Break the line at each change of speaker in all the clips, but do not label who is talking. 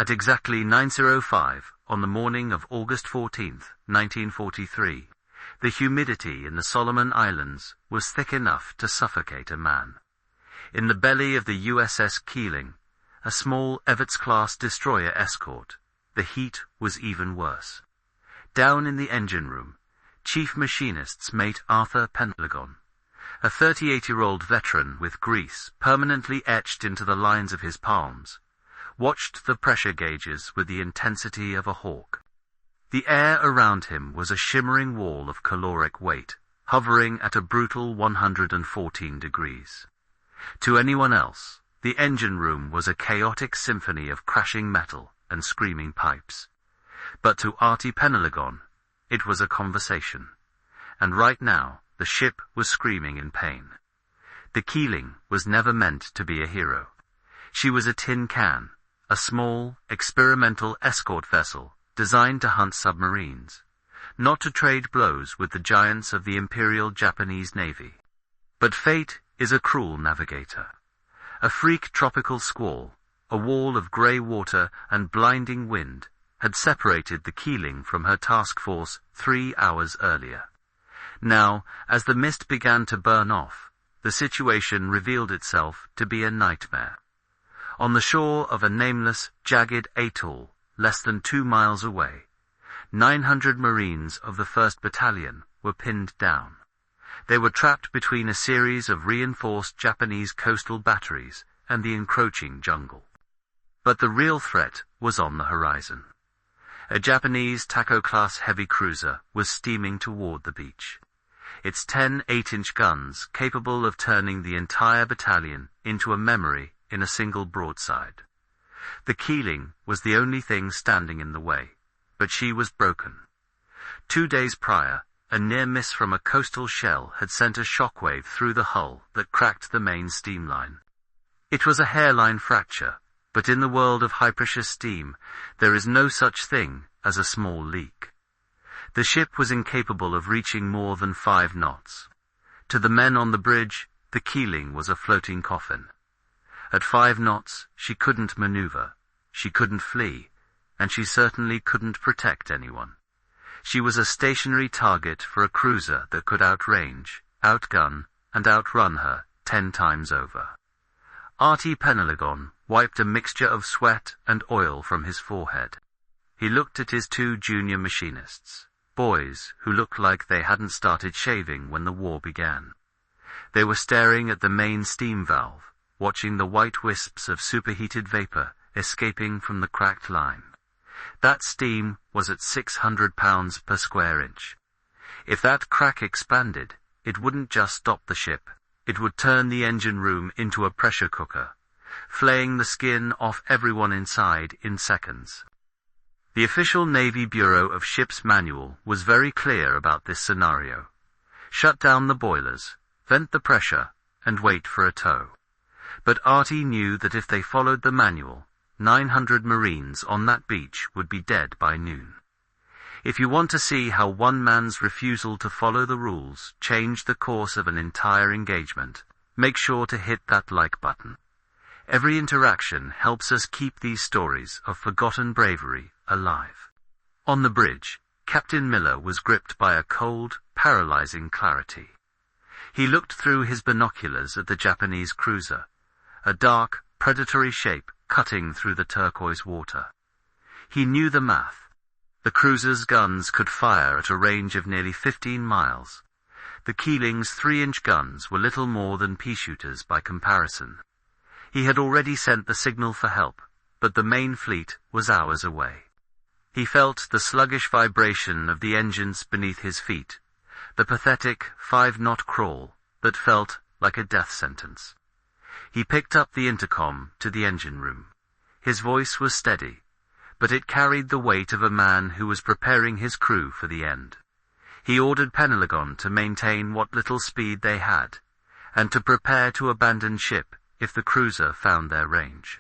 At exactly 9:05 on the morning of August 14, 1943, the humidity in the Solomon Islands was thick enough to suffocate a man. In the belly of the USS Keeling, a small Everts-class destroyer escort, the heat was even worse. Down in the engine room, Chief Machinist's mate Arthur Penhaligon, a 38-year-old veteran with grease permanently etched into the lines of his palms, watched the pressure gauges with the intensity of a hawk. The air around him was a shimmering wall of caloric weight, hovering at a brutal 114 degrees. To anyone else, the engine room was a chaotic symphony of crashing metal and screaming pipes. But to Artie Penhaligon, it was a conversation. And right now, the ship was screaming in pain. The Keeling was never meant to be a hero. She was a tin can, a small, experimental escort vessel designed to hunt submarines, not to trade blows with the giants of the Imperial Japanese Navy. But fate is a cruel navigator. A freak tropical squall, a wall of grey water and blinding wind, had separated the Keeling from her task force 3 hours earlier. Now, as the mist began to burn off, the situation revealed itself to be a nightmare. On the shore of a nameless, jagged atoll, less than 2 miles away, 900 Marines of the 1st Battalion were pinned down. They were trapped between a series of reinforced Japanese coastal batteries and the encroaching jungle. But the real threat was on the horizon. A Japanese Takao-class heavy cruiser was steaming toward the beach. Its 10 8-inch guns capable of turning the entire battalion into a memory in a single broadside. The Keeling was the only thing standing in the way, but she was broken. 2 days prior, a near miss from a coastal shell had sent a shockwave through the hull that cracked the main steam line. It was a hairline fracture, but in the world of high-pressure steam, there is no such thing as a small leak. The ship was incapable of reaching more than 5 knots. To the men on the bridge, the Keeling was a floating coffin. At 5 knots, she couldn't maneuver, she couldn't flee, and she certainly couldn't protect anyone. She was a stationary target for a cruiser that could outrange, outgun, and outrun her 10 times over. Artie Penhaligon wiped a mixture of sweat and oil from his forehead. He looked at his 2 junior machinists, boys who looked like they hadn't started shaving when the war began. They were staring at the main steam valve, watching the white wisps of superheated vapor escaping from the cracked line. That steam was at 600 pounds per square inch. If that crack expanded, it wouldn't just stop the ship, it would turn the engine room into a pressure cooker, flaying the skin off everyone inside in seconds. The official Navy Bureau of Ships manual was very clear about this scenario. Shut down the boilers, vent the pressure, and wait for a tow. But Artie knew that if they followed the manual, 900 Marines on that beach would be dead by noon. If you want to see how one man's refusal to follow the rules changed the course of an entire engagement, make sure to hit that like button. Every interaction helps us keep these stories of forgotten bravery alive. On the bridge, Captain Miller was gripped by a cold, paralyzing clarity. He looked through his binoculars at the Japanese cruiser, a dark, predatory shape cutting through the turquoise water. He knew the math. The cruiser's guns could fire at a range of nearly 15 miles. The Keeling's 3-inch guns were little more than pea-shooters by comparison. He had already sent the signal for help, but the main fleet was hours away. He felt the sluggish vibration of the engines beneath his feet, the pathetic 5-knot crawl that felt like a death sentence. He picked up the intercom to the engine room. His voice was steady, but it carried the weight of a man who was preparing his crew for the end. He ordered Penhaligon to maintain what little speed they had, and to prepare to abandon ship if the cruiser found their range.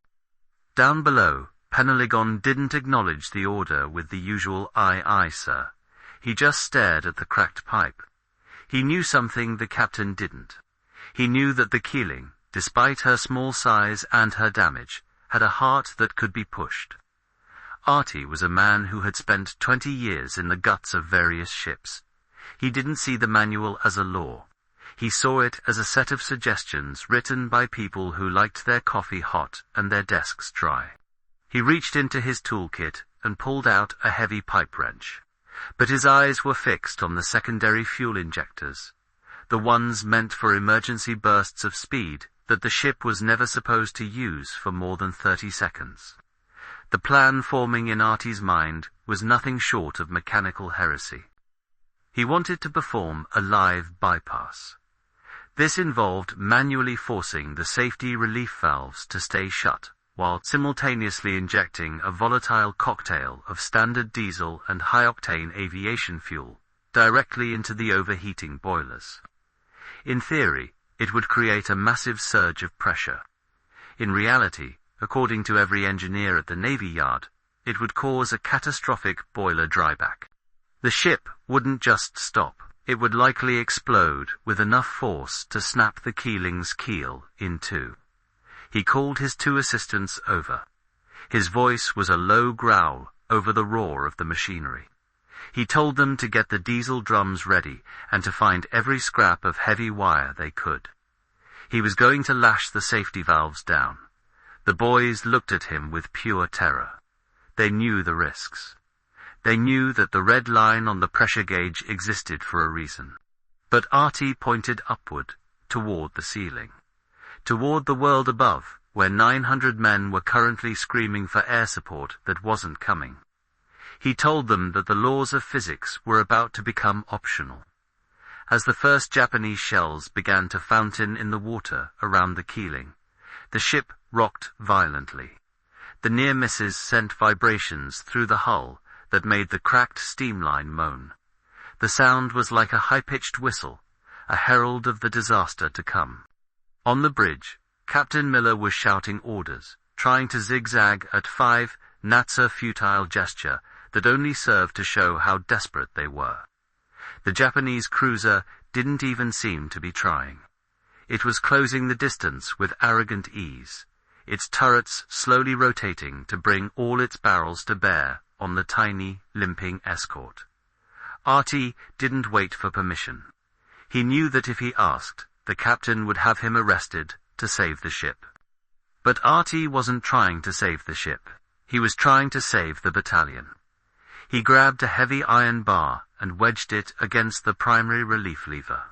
Down below, Penhaligon didn't acknowledge the order with the usual "Aye, aye, sir." He just stared at the cracked pipe. He knew something the captain didn't. He knew that the Keeling, despite her small size and her damage, had a heart that could be pushed. Artie was a man who had spent 20 years in the guts of various ships. He didn't see the manual as a law. He saw it as a set of suggestions written by people who liked their coffee hot and their desks dry. He reached into his toolkit and pulled out a heavy pipe wrench. But his eyes were fixed on the secondary fuel injectors, the ones meant for emergency bursts of speed that the ship was never supposed to use for more than 30 seconds. The plan forming in Artie's mind was nothing short of mechanical heresy. He wanted to perform a live bypass. This involved manually forcing the safety relief valves to stay shut, while simultaneously injecting a volatile cocktail of standard diesel and high-octane aviation fuel directly into the overheating boilers. In theory, it would create a massive surge of pressure. In reality, according to every engineer at the Navy Yard, it would cause a catastrophic boiler dryback. The ship wouldn't just stop, it would likely explode with enough force to snap the Keeling's keel in two. He called his two assistants over. His voice was a low growl over the roar of the machinery. He told them to get the diesel drums ready and to find every scrap of heavy wire they could. He was going to lash the safety valves down. The boys looked at him with pure terror. They knew the risks. They knew that the red line on the pressure gauge existed for a reason. But Artie pointed upward, toward the ceiling. Toward the world above, where 900 men were currently screaming for air support that wasn't coming. He told them that the laws of physics were about to become optional. As the first Japanese shells began to fountain in the water around the Keeling, the ship rocked violently. The near misses sent vibrations through the hull that made the cracked steam line moan. The sound was like a high-pitched whistle, a herald of the disaster to come. On the bridge, Captain Miller was shouting orders, trying to zigzag at 5 knots a futile gesture that only served to show how desperate they were. The Japanese cruiser didn't even seem to be trying. It was closing the distance with arrogant ease, its turrets slowly rotating to bring all its barrels to bear on the tiny, limping escort. Artie didn't wait for permission. He knew that if he asked, the captain would have him arrested to save the ship. But Artie wasn't trying to save the ship. He was trying to save the battalion. He grabbed a heavy iron bar and wedged it against the primary relief lever.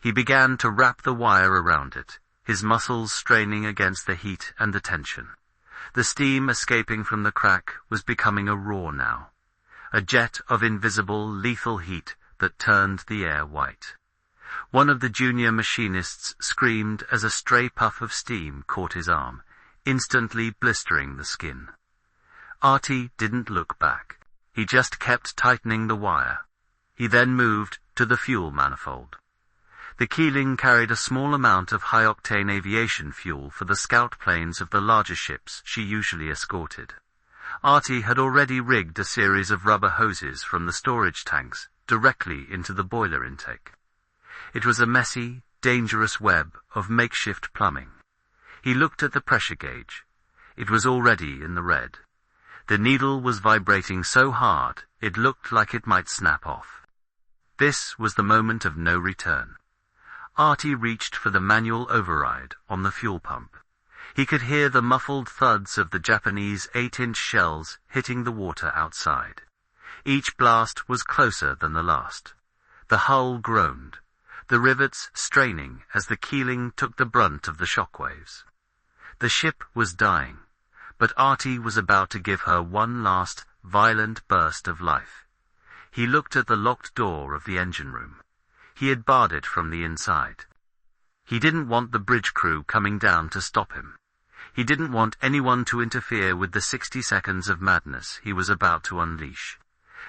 He began to wrap the wire around it, his muscles straining against the heat and the tension. The steam escaping from the crack was becoming a roar now, a jet of invisible, lethal heat that turned the air white. One of the junior machinists screamed as a stray puff of steam caught his arm, instantly blistering the skin. Artie didn't look back. He just kept tightening the wire. He then moved to the fuel manifold. The Keeling carried a small amount of high-octane aviation fuel for the scout planes of the larger ships she usually escorted. Artie had already rigged a series of rubber hoses from the storage tanks directly into the boiler intake. It was a messy, dangerous web of makeshift plumbing. He looked at the pressure gauge. It was already in the red. The needle was vibrating so hard it looked like it might snap off. This was the moment of no return. Artie reached for the manual override on the fuel pump. He could hear the muffled thuds of the Japanese 8-inch shells hitting the water outside. Each blast was closer than the last. The hull groaned, the rivets straining as the Keeling took the brunt of the shockwaves. The ship was dying, but Artie was about to give her one last, violent burst of life. He looked at the locked door of the engine room. He had barred it from the inside. He didn't want the bridge crew coming down to stop him. He didn't want anyone to interfere with the 60 seconds of madness he was about to unleash.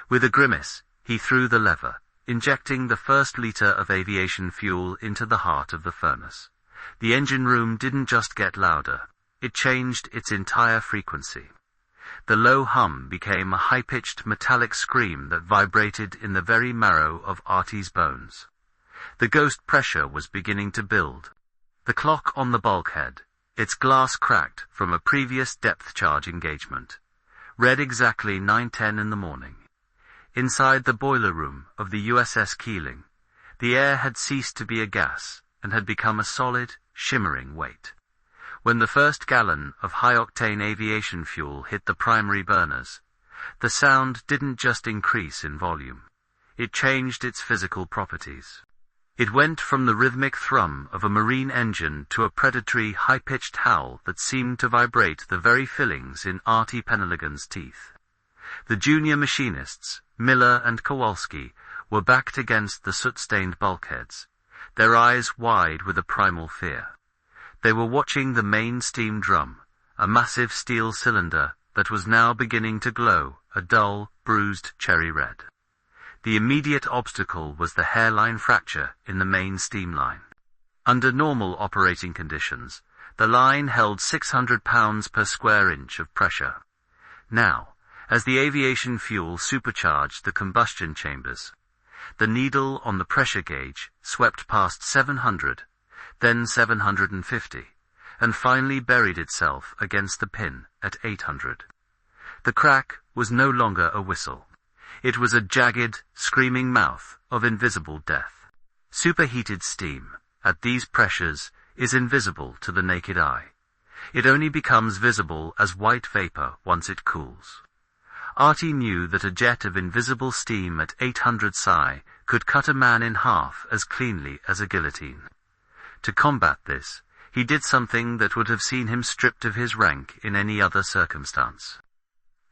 With a grimace, he threw the lever, injecting the first liter of aviation fuel into the heart of the furnace. The engine room didn't just get louder. It changed its entire frequency. The low hum became a high-pitched metallic scream that vibrated in the very marrow of Artie's bones. The ghost pressure was beginning to build. The clock on the bulkhead, its glass cracked from a previous depth charge engagement, Read exactly 9:10 in the morning. Inside the boiler room of the USS Keeling, the air had ceased to be a gas and had become a solid, shimmering weight. When the first gallon of high-octane aviation fuel hit the primary burners, the sound didn't just increase in volume. It changed its physical properties. It went from the rhythmic thrum of a marine engine to a predatory, high-pitched howl that seemed to vibrate the very fillings in Arthur Penhaligon's teeth. The junior machinists, Miller and Kowalski, were backed against the soot-stained bulkheads, their eyes wide with a primal fear. They were watching the main steam drum, a massive steel cylinder that was now beginning to glow a dull, bruised cherry red. The immediate obstacle was the hairline fracture in the main steam line. Under normal operating conditions, the line held 600 pounds per square inch of pressure. Now, as the aviation fuel supercharged the combustion chambers, the needle on the pressure gauge swept past 700, then 750, and finally buried itself against the pin at 800. The crack was no longer a whistle. It was a jagged, screaming mouth of invisible death. Superheated steam, at these pressures, is invisible to the naked eye. It only becomes visible as white vapor once it cools. Artie knew that a jet of invisible steam at 800 psi could cut a man in half as cleanly as a guillotine. To combat this, he did something that would have seen him stripped of his rank in any other circumstance.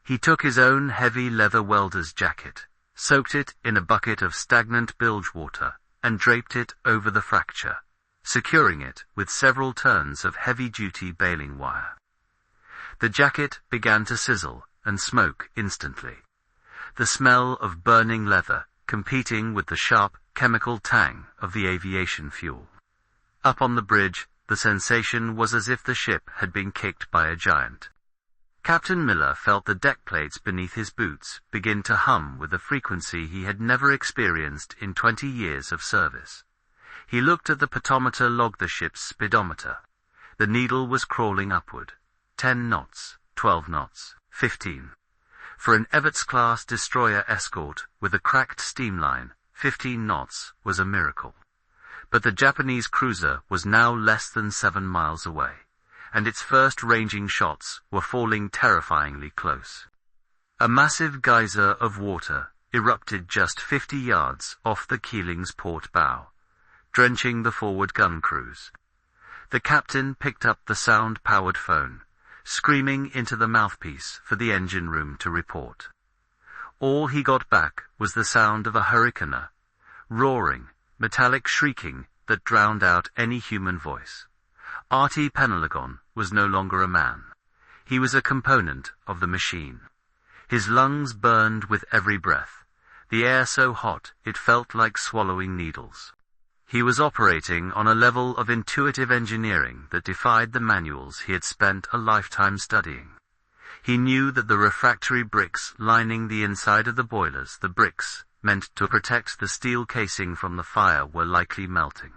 He took his own heavy leather welder's jacket, soaked it in a bucket of stagnant bilge water, and draped it over the fracture, securing it with several turns of heavy-duty baling wire. The jacket began to sizzle and smoke instantly, the smell of burning leather competing with the sharp chemical tang of the aviation fuel. Up on the bridge, the sensation was as if the ship had been kicked by a giant. Captain Miller felt the deck plates beneath his boots begin to hum with a frequency he had never experienced in 20 years of service. He looked at the pedometer log the ship's speedometer. The needle was crawling upward. 10 knots, 12 knots, 15. For an Everts-class destroyer escort with a cracked steam line, 15 knots was a miracle. But the Japanese cruiser was now less than 7 miles away, and its first ranging shots were falling terrifyingly close. A massive geyser of water erupted just 50 yards off the Keeling's port bow, drenching the forward gun crews. The captain picked up the sound-powered phone, screaming into the mouthpiece for the engine room to report. All he got back was the sound of a hurricaneer, roaring, metallic shrieking that drowned out any human voice. Arthur Penhaligon was no longer a man. He was a component of the machine. His lungs burned with every breath, the air so hot it felt like swallowing needles. He was operating on a level of intuitive engineering that defied the manuals he had spent a lifetime studying. He knew that the refractory bricks lining the inside of the boilers, the bricks meant to protect the steel casing from the fire, were likely melting.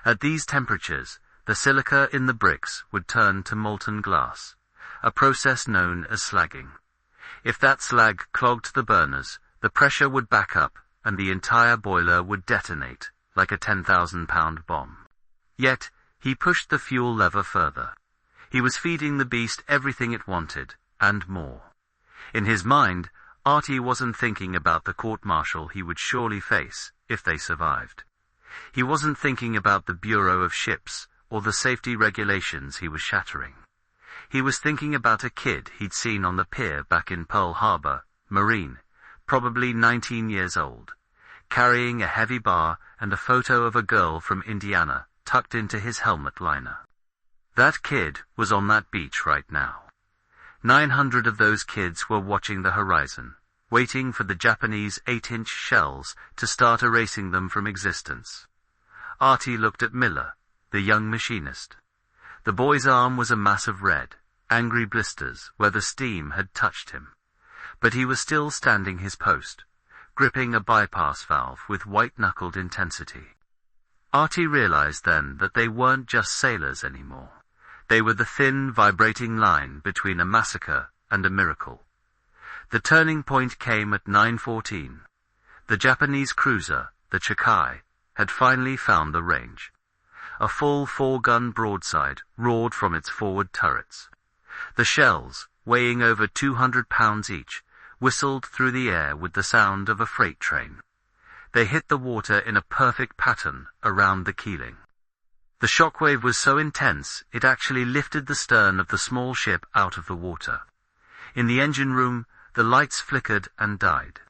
At these temperatures, the silica in the bricks would turn to molten glass, a process known as slagging. If that slag clogged the burners, the pressure would back up and the entire boiler would detonate like a 10,000-pound bomb. Yet, he pushed the fuel lever further. He was feeding the beast everything it wanted, and more. In his mind, Artie wasn't thinking about the court-martial he would surely face if they survived. He wasn't thinking about the Bureau of Ships or the safety regulations he was shattering. He was thinking about a kid he'd seen on the pier back in Pearl Harbor, Marine, probably 19 years old, carrying a heavy bar and a photo of a girl from Indiana tucked into his helmet liner. That kid was on that beach right now. 900 of those kids were watching the horizon, waiting for the Japanese 8-inch shells to start erasing them from existence. Artie looked at Miller, the young machinist. The boy's arm was a mass of red, angry blisters where the steam had touched him. But he was still standing his post, gripping a bypass valve with white-knuckled intensity. Artie realized then that they weren't just sailors anymore. They were the thin, vibrating line between a massacre and a miracle, The turning point came at 9:14. The Japanese cruiser, the ChÅkai, had finally found the range. A full 4-gun broadside roared from its forward turrets. The shells, weighing over 200 pounds each, whistled through the air with the sound of a freight train. They hit the water in a perfect pattern around the Keeling. The shockwave was so intense it actually lifted the stern of the small ship out of the water. In the engine room, the lights flickered and died,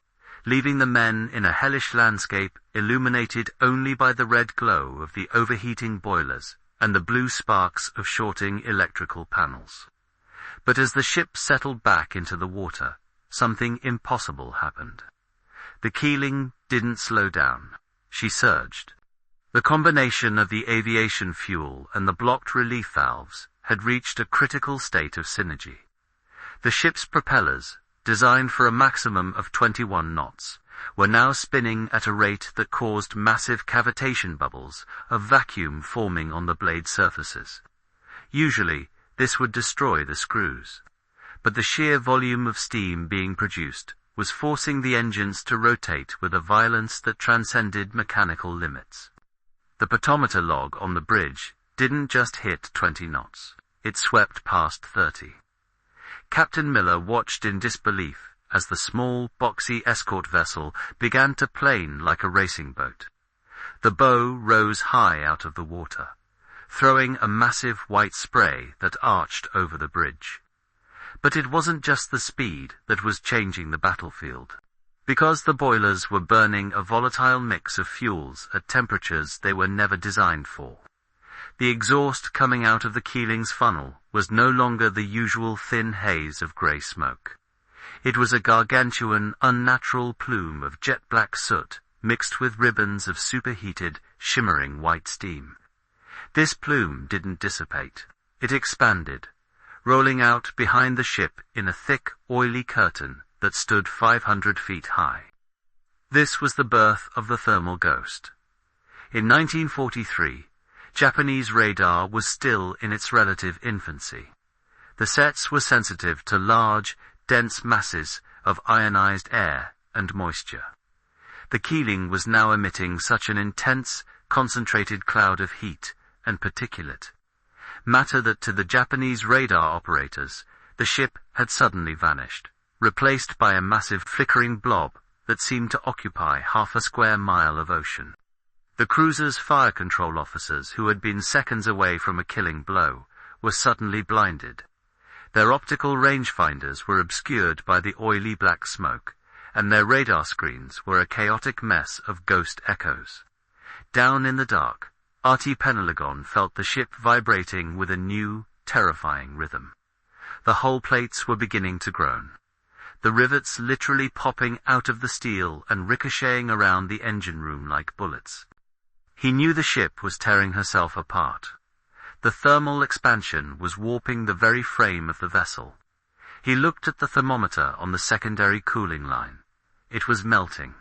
leaving the men in a hellish landscape illuminated only by the red glow of the overheating boilers and the blue sparks of shorting electrical panels. But as the ship settled back into the water, something impossible happened. The Keeling didn't slow down. She surged. The combination of the aviation fuel and the blocked relief valves had reached a critical state of synergy. The ship's propellers, designed for a maximum of 21 knots, were now spinning at a rate that caused massive cavitation bubbles of vacuum forming on the blade surfaces. Usually, this would destroy the screws, but the sheer volume of steam being produced was forcing the engines to rotate with a violence that transcended mechanical limits. The pedometer log on the bridge didn't just hit 20 knots, it swept past 30. Captain Miller watched in disbelief as the small, boxy escort vessel began to plane like a racing boat. The bow rose high out of the water, throwing a massive white spray that arched over the bridge. But it wasn't just the speed that was changing the battlefield. Because the boilers were burning a volatile mix of fuels at temperatures they were never designed for. The exhaust coming out of the Keeling's funnel was no longer the usual thin haze of grey smoke. It was a gargantuan, unnatural plume of jet-black soot mixed with ribbons of superheated, shimmering white steam. This plume didn't dissipate. It expanded, rolling out behind the ship in a thick, oily curtain that stood 500 feet high. This was the birth of the thermal ghost. In 1943, Japanese radar was still in its relative infancy. The sets were sensitive to large, dense masses of ionized air and moisture. The Keeling was now emitting such an intense, concentrated cloud of heat and particulate, matter that to the Japanese radar operators, the ship had suddenly vanished, replaced by a massive flickering blob that seemed to occupy half a square mile of ocean. The cruiser's fire control officers, who had been seconds away from a killing blow, were suddenly blinded. Their optical rangefinders were obscured by the oily black smoke, and their radar screens were a chaotic mess of ghost echoes. Down in the dark, Arthur Penhaligon felt the ship vibrating with a new, terrifying rhythm. The hull plates were beginning to groan, the rivets literally popping out of the steel and ricocheting around the engine room like bullets. He knew the ship was tearing herself apart. The thermal expansion was warping the very frame of the vessel. He looked at the thermometer on the secondary cooling line. It was melting.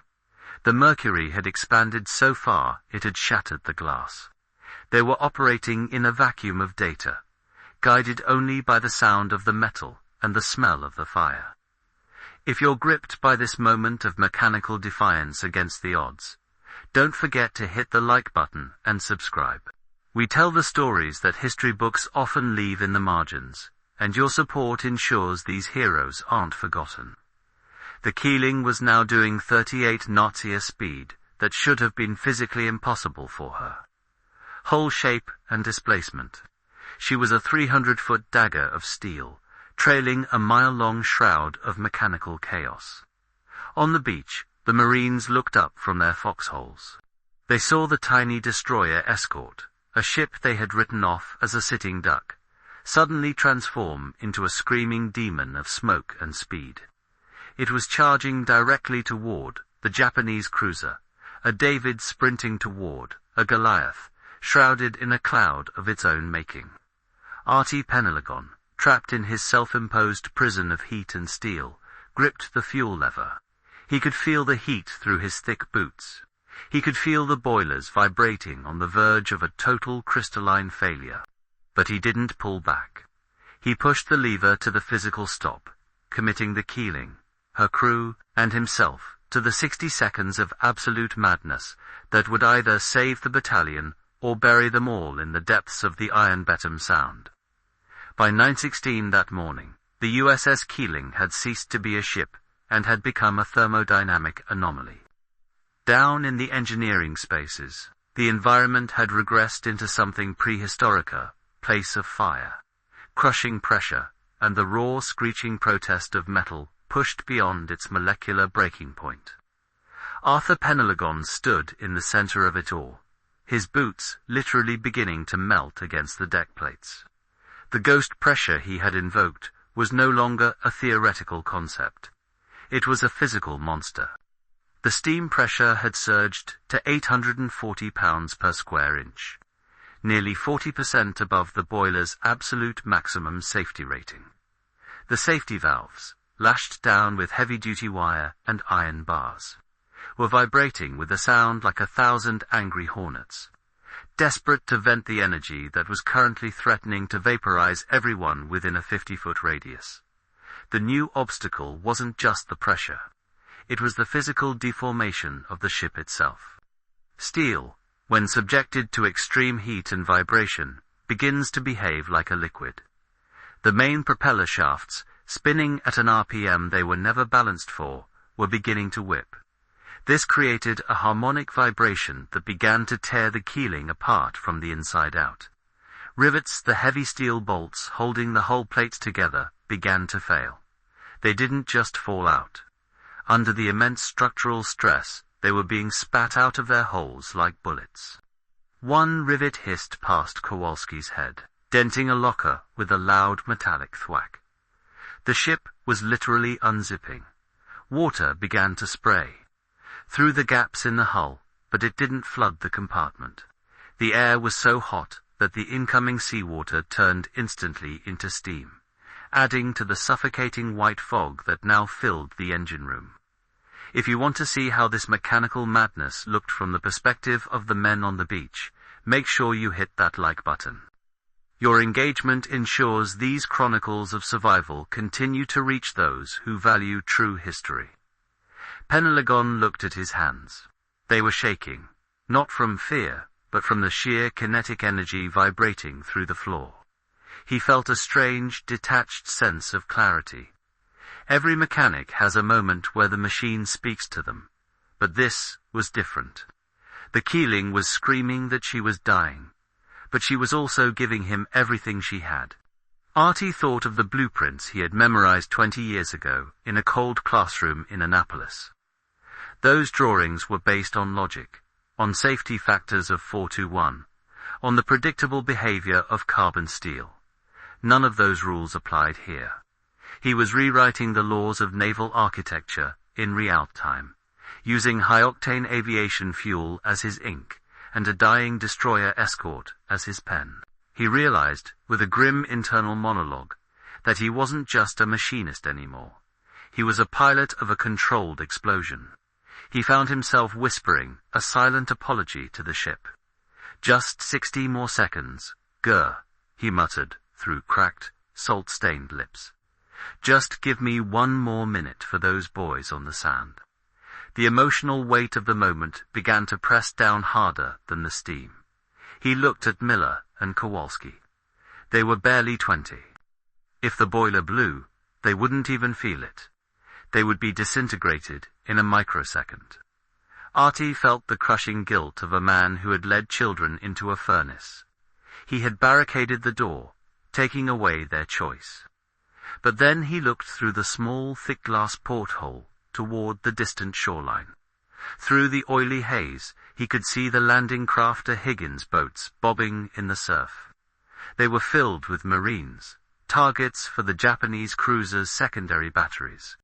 The mercury had expanded so far it had shattered the glass. They were operating in a vacuum of data, guided only by the sound of the metal and the smell of the fire. If you're gripped by this moment of mechanical defiance against the odds, don't forget to hit the like button and subscribe. We tell the stories that history books often leave in the margins, and your support ensures these heroes aren't forgotten. The Keeling was now doing 38 knots a speed that should have been physically impossible for her. Hull shape and displacement. She was a 300-foot dagger of steel, trailing a mile-long shroud of mechanical chaos. On the beach, the Marines looked up from their foxholes. They saw the tiny destroyer Escort, a ship they had written off as a sitting duck, suddenly transform into a screaming demon of smoke and speed. It was charging directly toward the Japanese cruiser, a David sprinting toward a Goliath, shrouded in a cloud of its own making. Arthur Penhaligon, trapped in his self-imposed prison of heat and steel, gripped the fuel lever. He could feel the heat through his thick boots. He could feel the boilers vibrating on the verge of a total crystalline failure. But he didn't pull back. He pushed the lever to the physical stop, committing the Keeling, her crew, and himself to the 60 seconds of absolute madness that would either save the battalion or bury them all in the depths of the Iron Bettham Sound. By 9:16 that morning, the USS Keeling had ceased to be a ship and had become a thermodynamic anomaly. Down in the engineering spaces, the environment had regressed into something prehistoric, place of fire, crushing pressure, and the raw screeching protest of metal pushed beyond its molecular breaking point. Arthur Penhaligon stood in the center of it all, his boots literally beginning to melt against the deck plates. The ghost pressure he had invoked was no longer a theoretical concept. It was a physical monster. The steam pressure had surged to 840 pounds per square inch, nearly 40% above the boiler's absolute maximum safety rating. The safety valves, lashed down with heavy-duty wire and iron bars, were vibrating with a sound like 1,000 angry hornets, desperate to vent the energy that was currently threatening to vaporize everyone within a 50-foot radius. The new obstacle wasn't just the pressure. It was the physical deformation of the ship itself. Steel, when subjected to extreme heat and vibration, begins to behave like a liquid. The main propeller shafts, spinning at an RPM they were never balanced for, were beginning to whip. This created a harmonic vibration that began to tear the Keeling apart from the inside out. Rivets, the heavy steel bolts holding the hull plates together, began to fail. They didn't just fall out. Under the immense structural stress, they were being spat out of their holes like bullets. One rivet hissed past Kowalski's head, denting a locker with a loud metallic thwack. The ship was literally unzipping. Water began to spray through the gaps in the hull, but it didn't flood the compartment. The air was so hot that the incoming seawater turned instantly into steam, adding to the suffocating white fog that now filled the engine room. If you want to see how this mechanical madness looked from the perspective of the men on the beach, make sure you hit that like button. Your engagement ensures these chronicles of survival continue to reach those who value true history. Penhaligon looked at his hands. They were shaking, not from fear, but from the sheer kinetic energy vibrating through the floor. He felt a strange, detached sense of clarity. Every mechanic has a moment where the machine speaks to them, but this was different. The Keeling was screaming that she was dying, but she was also giving him everything she had. Artie thought of the blueprints he had memorized 20 years ago in a cold classroom in Annapolis. Those drawings were based on logic, on safety factors of 4-to-1, on the predictable behavior of carbon steel. None of those rules applied here. He was rewriting the laws of naval architecture in real time, using high-octane aviation fuel as his ink and a dying destroyer escort as his pen. He realized, with a grim internal monologue, that he wasn't just a machinist anymore. He was a pilot of a controlled explosion. He found himself whispering a silent apology to the ship. "Just 60 more seconds, grr," he muttered through cracked, salt-stained lips. "Just give me one more minute for those boys on the sand." The emotional weight of the moment began to press down harder than the steam. He looked at Miller and Kowalski. They were barely 20. If the boiler blew, they wouldn't even feel it. They would be disintegrated in a microsecond. Artie felt the crushing guilt of a man who had led children into a furnace. He had barricaded the door, taking away their choice. But then he looked through the small, thick glass porthole toward the distant shoreline. Through the oily haze, he could see the landing crafter Higgins boats bobbing in the surf. They were filled with Marines, targets for the Japanese cruiser's secondary batteries.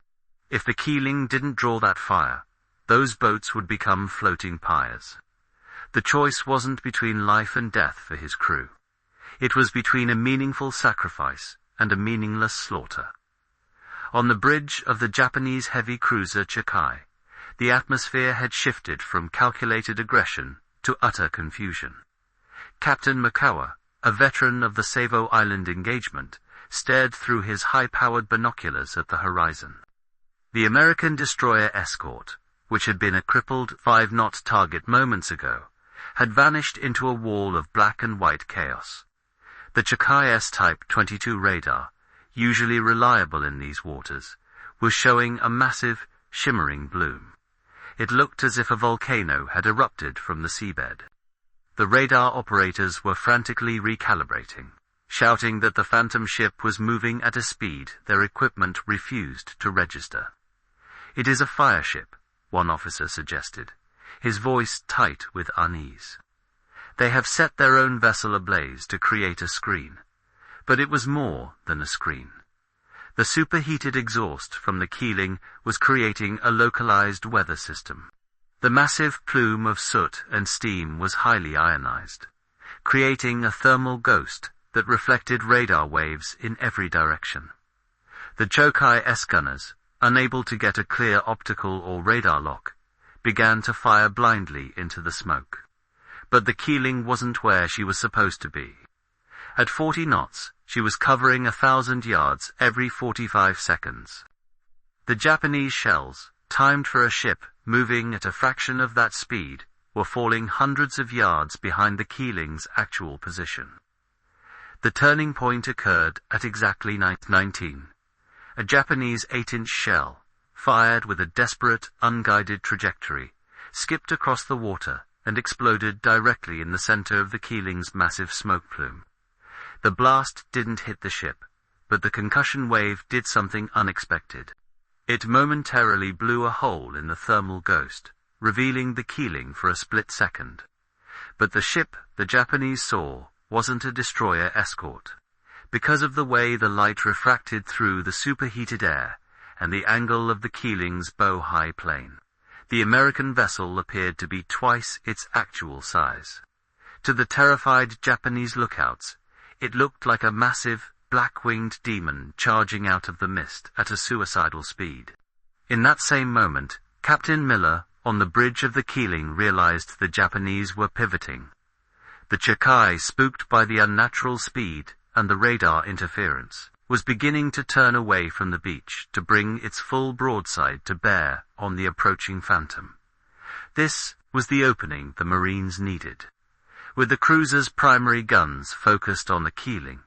If the Keeling didn't draw that fire, those boats would become floating pyres. The choice wasn't between life and death for his crew. It was between a meaningful sacrifice and a meaningless slaughter. On the bridge of the Japanese heavy cruiser ChÅkai, the atmosphere had shifted from calculated aggression to utter confusion. Captain Makawa, a veteran of the Savo Island engagement, stared through his high-powered binoculars at the horizon. The American destroyer escort, which had been a crippled 5-knot target moments ago, had vanished into a wall of black and white chaos. The ChÅkai S-type 22 radar, usually reliable in these waters, was showing a massive, shimmering bloom. It looked as if a volcano had erupted from the seabed. The radar operators were frantically recalibrating, shouting that the Phantom ship was moving at a speed their equipment refused to register. "It is a fire ship," one officer suggested, his voice tight with unease. "They have set their own vessel ablaze to create a screen." But it was more than a screen. The superheated exhaust from the Keeling was creating a localized weather system. The massive plume of soot and steam was highly ionized, creating a thermal ghost that reflected radar waves in every direction. The ChÅkai S-gunners, unable to get a clear optical or radar lock, began to fire blindly into the smoke. But the Keeling wasn't where she was supposed to be. At 40 knots, she was covering 1,000 yards every 45 seconds. The Japanese shells, timed for a ship moving at a fraction of that speed, were falling hundreds of yards behind the Keeling's actual position. The turning point occurred at exactly 19. A Japanese 8-inch shell, fired with a desperate, unguided trajectory, skipped across the water and exploded directly in the center of the Keeling's massive smoke plume. The blast didn't hit the ship, but the concussion wave did something unexpected. It momentarily blew a hole in the thermal ghost, revealing the Keeling for a split second. But the ship the Japanese saw wasn't a destroyer escort. Because of the way the light refracted through the superheated air and the angle of the Keeling's bow-high plane, the American vessel appeared to be twice its actual size. To the terrified Japanese lookouts, it looked like a massive, black-winged demon charging out of the mist at a suicidal speed. In that same moment, Captain Miller, on the bridge of the Keeling, realized the Japanese were pivoting. The ChÅkai, spooked by the unnatural speed and the radar interference, was beginning to turn away from the beach to bring its full broadside to bear on the approaching Phantom. This was the opening the Marines needed. With the cruiser's primary guns focused on the Keeling,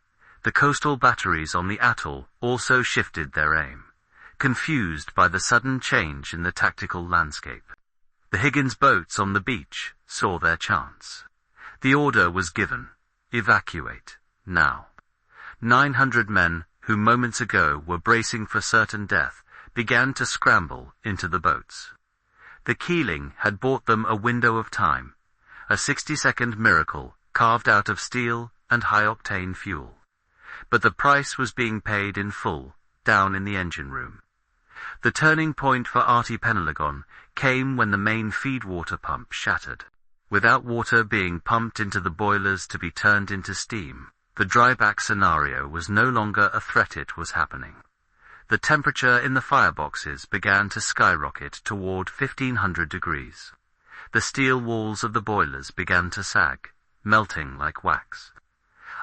the coastal batteries on the atoll also shifted their aim, confused by the sudden change in the tactical landscape. The Higgins boats on the beach saw their chance. The order was given: evacuate, now. 900 men, who moments ago were bracing for certain death, began to scramble into the boats. The Keeling had bought them a window of time, a 60-second miracle carved out of steel and high-octane fuel. But the price was being paid in full, down in the engine room. The turning point for Arthur Penhaligon came when the main feed water pump shattered. Without water being pumped into the boilers to be turned into steam, the dryback scenario was no longer a threat. It was happening. The temperature in the fireboxes began to skyrocket toward 1,500 degrees. The steel walls of the boilers began to sag, melting like wax.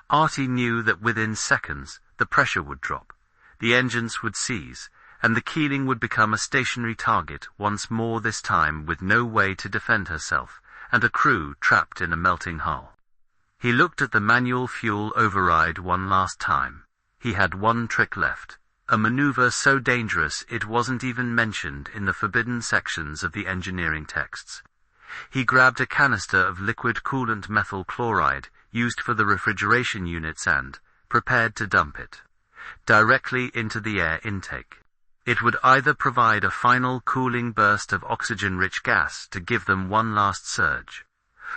Artie knew that within seconds the pressure would drop, the engines would seize, and the Keeling would become a stationary target once more, this time with no way to defend herself, and a crew trapped in a melting hull. He looked at the manual fuel override one last time. He had one trick left, a maneuver so dangerous it wasn't even mentioned in the forbidden sections of the engineering texts. He grabbed a canister of liquid coolant methyl chloride used for the refrigeration units and prepared to dump it directly into the air intake. It would either provide a final cooling burst of oxygen-rich gas to give them one last surge,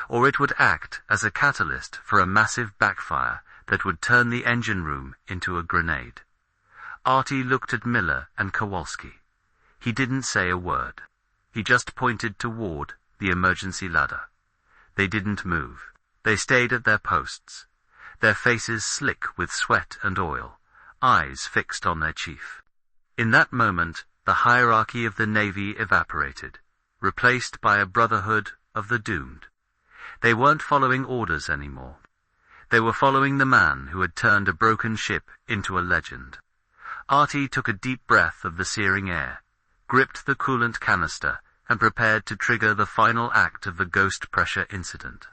or it would act as a catalyst for a massive backfire that would turn the engine room into a grenade. Artie looked at Miller and Kowalski. He didn't say a word. He just pointed toward the emergency ladder. They didn't move. They stayed at their posts, their faces slick with sweat and oil, eyes fixed on their chief. In that moment, the hierarchy of the Navy evaporated, replaced by a brotherhood of the doomed. They weren't following orders anymore. They were following the man who had turned a broken ship into a legend. Artie took a deep breath of the searing air, gripped the coolant canister and prepared to trigger the final act of the ghost pressure incident.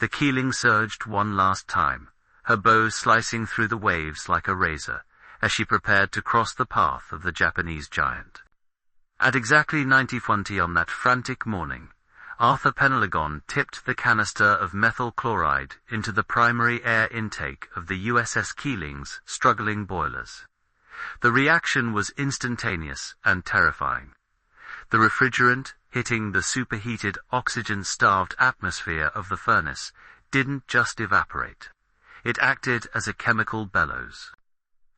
The Keeling surged one last time, her bow slicing through the waves like a razor, as she prepared to cross the path of the Japanese giant. At exactly 90:20 on that frantic morning, Arthur Penhaligon tipped the canister of methyl chloride into the primary air intake of the USS Keeling's struggling boilers. The reaction was instantaneous and terrifying. The refrigerant, hitting the superheated, oxygen-starved atmosphere of the furnace, didn't just evaporate. It acted as a chemical bellows.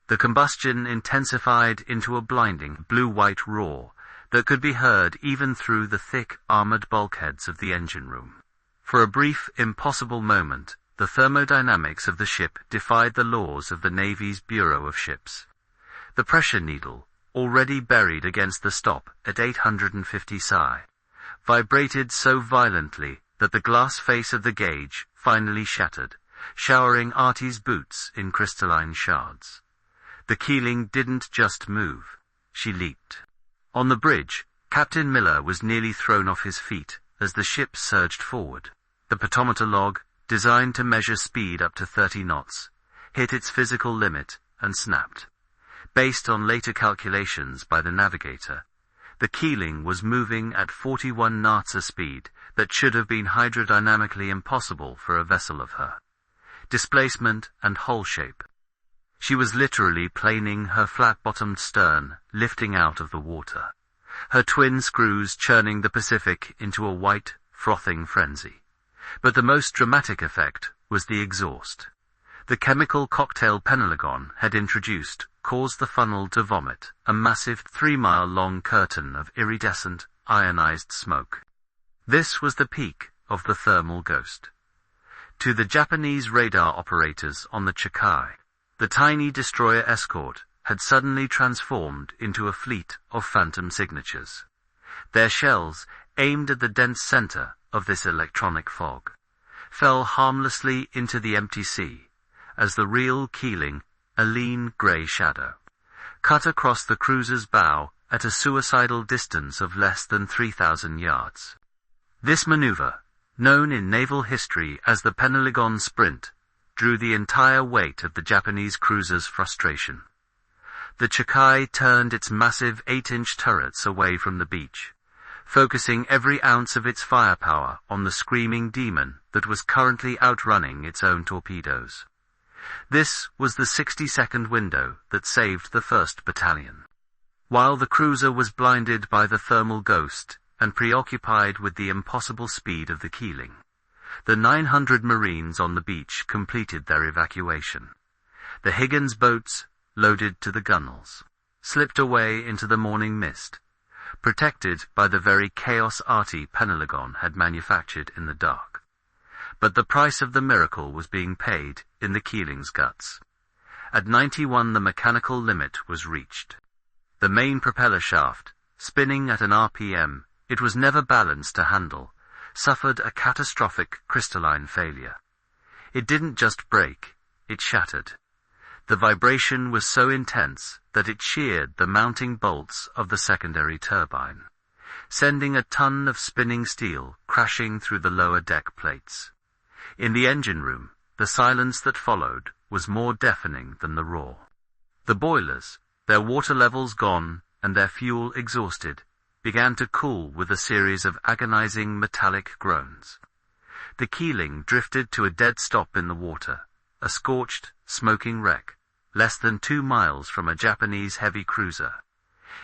The combustion intensified into a blinding blue-white roar that could be heard even through the thick, armored bulkheads of the engine room. For a brief, impossible moment, the thermodynamics of the ship defied the laws of the Navy's Bureau of Ships. The pressure needle, already buried against the stop at 850 psi, vibrated so violently that the glass face of the gauge finally shattered, showering Artie's boots in crystalline shards. The Keeling didn't just move, she leaped. On the bridge, Captain Miller was nearly thrown off his feet as the ship surged forward. The pedometer log, designed to measure speed up to 30 knots, hit its physical limit and snapped. Based on later calculations by the navigator, the Keeling was moving at 41 knots a speed that should have been hydrodynamically impossible for a vessel of her displacement and hull shape. She was literally planing her flat-bottomed stern, lifting out of the water, her twin screws churning the Pacific into a white, frothing frenzy. But the most dramatic effect was the exhaust. The chemical cocktail Penhaligon had introduced caused the funnel to vomit a massive 3-mile-long curtain of iridescent, ionized smoke. This was the peak of the thermal ghost. To the Japanese radar operators on the ChÅkai, the tiny destroyer escort had suddenly transformed into a fleet of phantom signatures. Their shells, aimed at the dense center of this electronic fog, fell harmlessly into the empty sea, as the real Keeling, a lean grey shadow, cut across the cruiser's bow at a suicidal distance of less than 3,000 yards. This maneuver, known in naval history as the Penhaligon Sprint, drew the entire weight of the Japanese cruiser's frustration. The ChÅkai turned its massive 8-inch turrets away from the beach, focusing every ounce of its firepower on the screaming demon that was currently outrunning its own torpedoes. This was the 60-second window that saved the 1st Battalion. While the cruiser was blinded by the thermal ghost and preoccupied with the impossible speed of the Keeling, the 900 Marines on the beach completed their evacuation. The Higgins boats, loaded to the gunwales, slipped away into the morning mist, protected by the very chaos Artie Penhaligon had manufactured in the dark. But the price of the miracle was being paid in the Keeling's guts. At 91 the mechanical limit was reached. The main propeller shaft, spinning at an RPM it was never balanced to handle, suffered a catastrophic crystalline failure. It didn't just break, it shattered. The vibration was so intense that it sheared the mounting bolts of the secondary turbine, sending a ton of spinning steel crashing through the lower deck plates. In the engine room, the silence that followed was more deafening than the roar. The boilers, their water levels gone and their fuel exhausted, began to cool with a series of agonizing metallic groans. The Keeling drifted to a dead stop in the water, a scorched, smoking wreck, less than 2 miles from a Japanese heavy cruiser.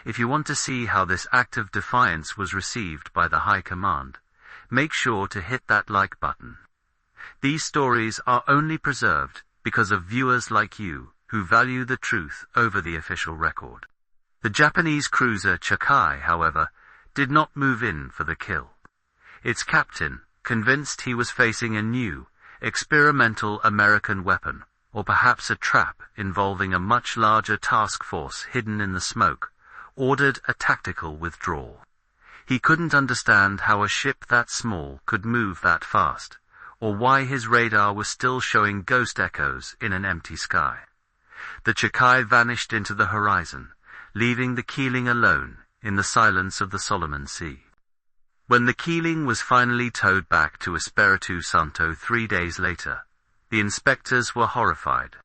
If you want to see how this act of defiance was received by the High Command, make sure to hit that like button. These stories are only preserved because of viewers like you who value the truth over the official record. The Japanese cruiser ChÅkai, however, did not move in for the kill. Its captain, convinced he was facing a new, experimental American weapon, or perhaps a trap involving a much larger task force hidden in the smoke, ordered a tactical withdrawal. He couldn't understand how a ship that small could move that fast, or why his radar was still showing ghost echoes in an empty sky. The ChÅkai vanished into the horizon, leaving the Keeling alone in the silence of the Solomon Sea. When the Keeling was finally towed back to Espiritu Santo 3 days later, the inspectors were horrified.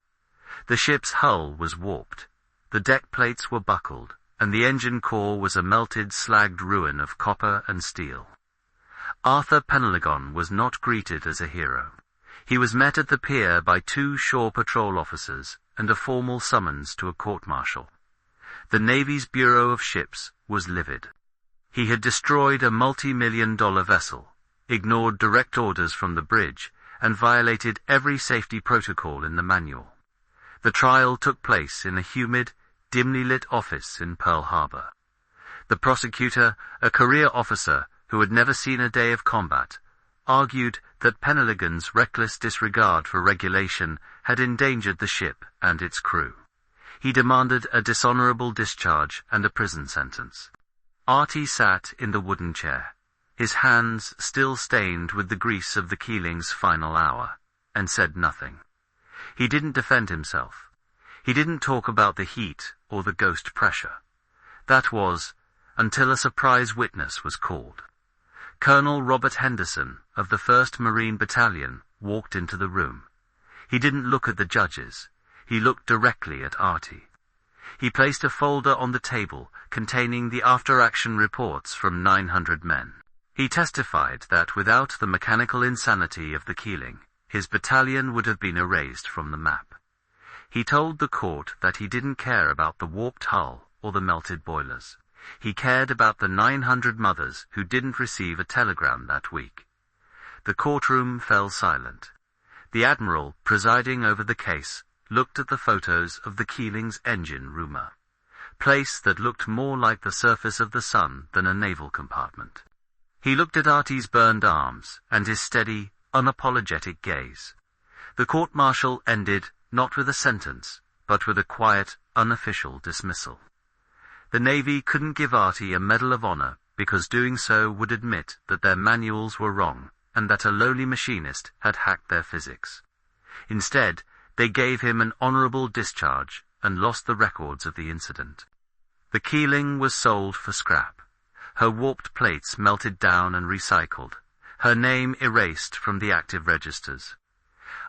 The ship's hull was warped, the deck plates were buckled, and the engine core was a melted, slagged ruin of copper and steel. Arthur Penhaligon was not greeted as a hero. He was met at the pier by 2 shore patrol officers and a formal summons to a court-martial. The Navy's Bureau of Ships was livid. He had destroyed a multi-million-dollar vessel, ignored direct orders from the bridge, and violated every safety protocol in the manual. The trial took place in a humid, dimly lit office in Pearl Harbor. The prosecutor, a career officer who had never seen a day of combat, argued that Penhaligon's reckless disregard for regulation had endangered the ship and its crew. He demanded a dishonorable discharge and a prison sentence. Artie sat in the wooden chair, his hands still stained with the grease of the Keeling's final hour, and said nothing. He didn't defend himself. He didn't talk about the heat or the ghost pressure. That was, until a surprise witness was called. Colonel Robert Henderson of the 1st Marine Battalion walked into the room. He didn't look at the judges. He looked directly at Artie. He placed a folder on the table containing the after-action reports from 900 men. He testified that without the mechanical insanity of the Keeling, his battalion would have been erased from the map. He told the court that he didn't care about the warped hull or the melted boilers. He cared about the 900 mothers who didn't receive a telegram that week. The courtroom fell silent. The admiral presiding over the case looked at the photos of the Keeling's engine rumor, place that looked more like the surface of the sun than a naval compartment. He looked at Artie's burned arms and his steady, unapologetic gaze. The court-martial ended not with a sentence, but with a quiet, unofficial dismissal. The Navy couldn't give Artie a Medal of Honor because doing so would admit that their manuals were wrong and that a lowly machinist had hacked their physics. Instead, they gave him an honorable discharge and lost the records of the incident. The Keeling was sold for scrap, her warped plates melted down and recycled, her name erased from the active registers.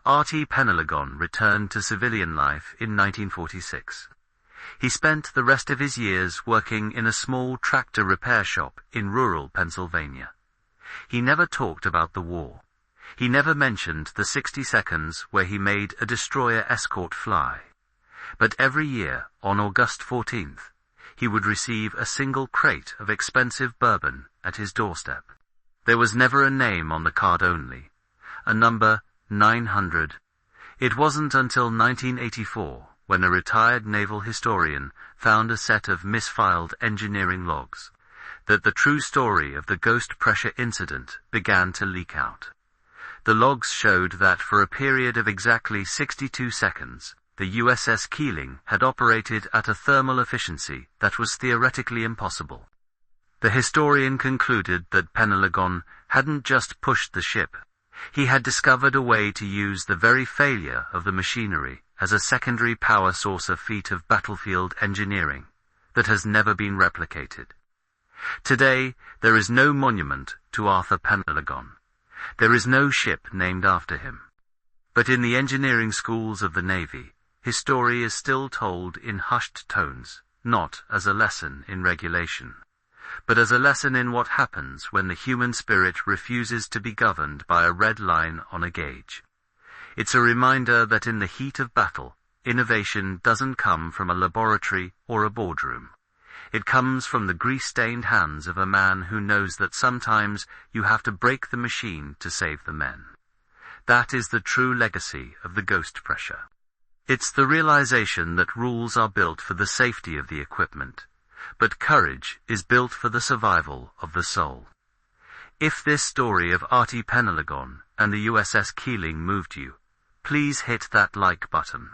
Arthur Penhaligon returned to civilian life in 1946. He spent the rest of his years working in a small tractor repair shop in rural Pennsylvania. He never talked about the war. He never mentioned the 60 seconds where he made a destroyer escort fly. But every year, on August 14th, he would receive a single crate of expensive bourbon at his doorstep. There was never a name on the card only, a number 900. It wasn't until 1984, when a retired naval historian found a set of misfiled engineering logs, that the true story of the ghost pressure incident began to leak out. The logs showed that for a period of exactly 62 seconds, the USS Keeling had operated at a thermal efficiency that was theoretically impossible. The historian concluded that Penhaligon hadn't just pushed the ship. He had discovered a way to use the very failure of the machinery as a secondary power source, a feat of battlefield engineering that has never been replicated. Today, there is no monument to Arthur Penhaligon. There is no ship named after him. But in the engineering schools of the Navy, his story is still told in hushed tones, not as a lesson in regulation, but as a lesson in what happens when the human spirit refuses to be governed by a red line on a gauge. It's a reminder that in the heat of battle, innovation doesn't come from a laboratory or a boardroom. It comes from the grease-stained hands of a man who knows that sometimes you have to break the machine to save the men. That is the true legacy of the ghost pressure. It's the realization that rules are built for the safety of the equipment, but courage is built for the survival of the soul. If this story of Arthur Penhaligon and the USS Keeling moved you, please hit that like button.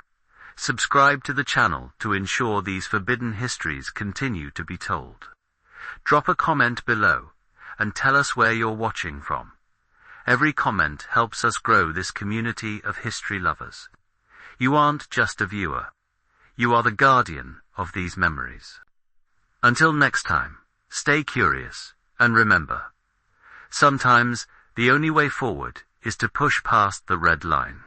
Subscribe to the channel to ensure these forbidden histories continue to be told. Drop a comment below and tell us where you're watching from. Every comment helps us grow this community of history lovers. You aren't just a viewer. You are the guardian of these memories. Until next time, stay curious, and remember, sometimes the only way forward is to push past the red line.